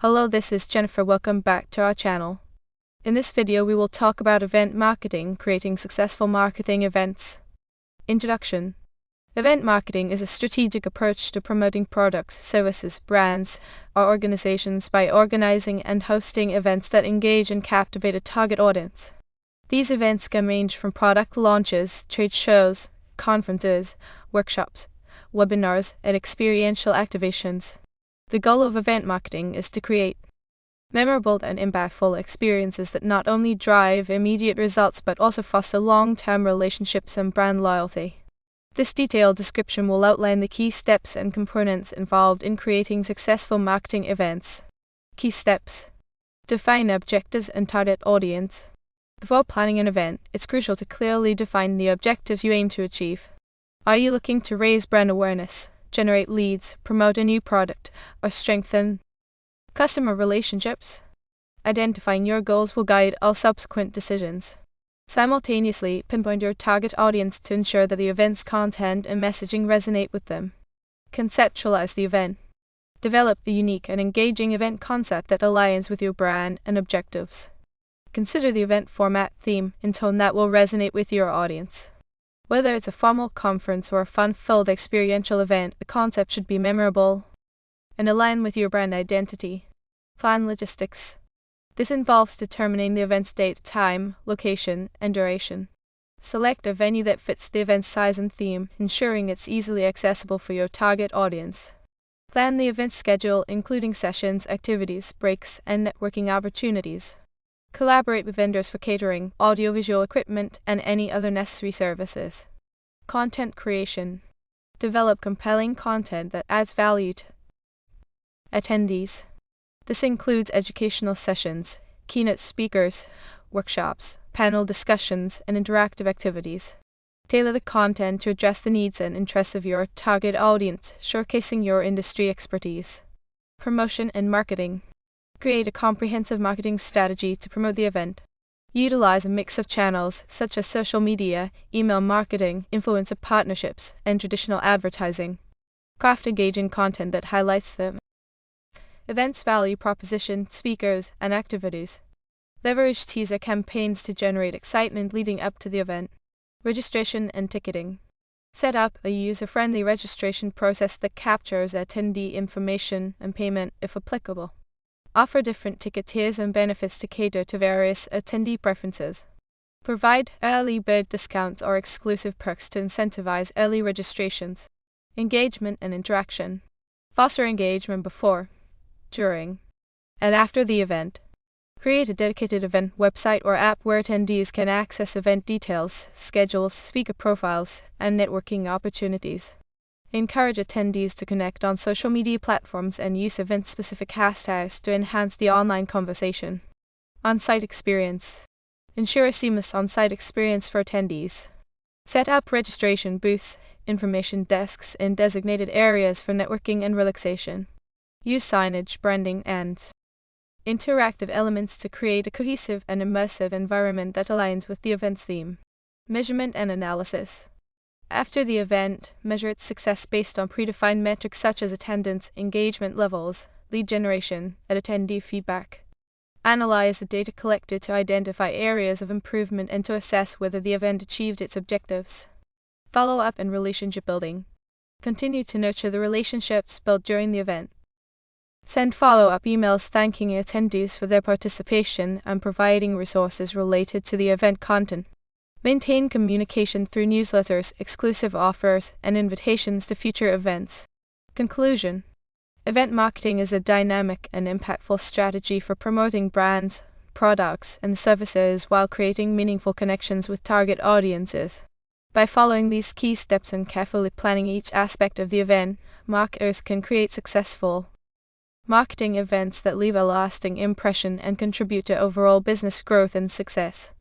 Hello, this is Jennifer. Welcome back to our channel. In this video, we will talk about event marketing, creating successful marketing events. Introduction. Event marketing is a strategic approach to promoting products, services, brands, or organizations by organizing and hosting events that engage and captivate a target audience. These events can range from product launches, trade shows, conferences, workshops, webinars, and experiential activations. The goal of event marketing is to create memorable and impactful experiences that not only drive immediate results but also foster long-term relationships and brand loyalty. This detailed description will outline the key steps and components involved in creating successful marketing events. Key steps. Define objectives and target audience. Before planning an event, it's crucial to clearly define the objectives you aim to achieve. Are you looking to raise brand awareness, generate leads, promote a new product, or strengthen customer relationships? Identifying your goals will guide all subsequent decisions. Simultaneously, pinpoint your target audience to ensure that the event's content and messaging resonate with them. Conceptualize the event. Develop a unique and engaging event concept that aligns with your brand and objectives. Consider the event format, theme, and tone that will resonate with your audience. Whether it's a formal conference or a fun-filled experiential event, the concept should be memorable and align with your brand identity. Plan logistics. This involves determining the event's date, time, location, and duration. Select a venue that fits the event's size and theme, ensuring it's easily accessible for your target audience. Plan the event schedule, including sessions, activities, breaks, and networking opportunities. Collaborate with vendors for catering, audiovisual equipment, and any other necessary services. Content creation. Develop compelling content that adds value to attendees. This includes educational sessions, keynote speakers, workshops, panel discussions, and interactive activities. Tailor the content to address the needs and interests of your target audience, showcasing your industry expertise. Promotion and marketing. Create a comprehensive marketing strategy to promote the event. Utilize a mix of channels such as social media, email marketing, influencer partnerships, and traditional advertising. Craft engaging content that highlights the event's value proposition, speakers, and activities. Leverage teaser campaigns to generate excitement leading up to the event. Registration and ticketing. Set up a user-friendly registration process that captures attendee information and payment if applicable. Offer different ticket tiers and benefits to cater to various attendee preferences. Provide early bird discounts or exclusive perks to incentivize early registrations. Engagement and interaction. Foster engagement before, during, and after the event. Create a dedicated event website or app where attendees can access event details, schedules, speaker profiles, and networking opportunities. Encourage attendees to connect on social media platforms and use event-specific hashtags to enhance the online conversation. On-site experience. Ensure a seamless on-site experience for attendees. Set up registration booths, information desks in designated areas for networking and relaxation. Use signage, branding, and interactive elements to create a cohesive and immersive environment that aligns with the event's theme. Measurement and analysis. After the event, measure its success based on predefined metrics such as attendance, engagement levels, lead generation, and attendee feedback. Analyze the data collected to identify areas of improvement and to assess whether the event achieved its objectives. Follow up and relationship building. Continue to nurture the relationships built during the event. Send follow-up emails thanking attendees for their participation and providing resources related to the event content. Maintain communication through newsletters, exclusive offers, and invitations to future events. Conclusion. Event marketing is a dynamic and impactful strategy for promoting brands, products, and services while creating meaningful connections with target audiences. By following these key steps and carefully planning each aspect of the event, marketers can create successful marketing events that leave a lasting impression and contribute to overall business growth and success.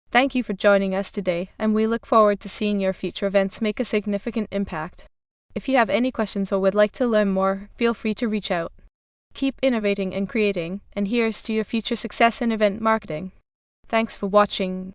Thank you for joining us today, and we look forward to seeing your future events make a significant impact. If you have any questions or would like to learn more, feel free to reach out. Keep innovating and creating, and here's to your future success in event marketing. Thanks for watching.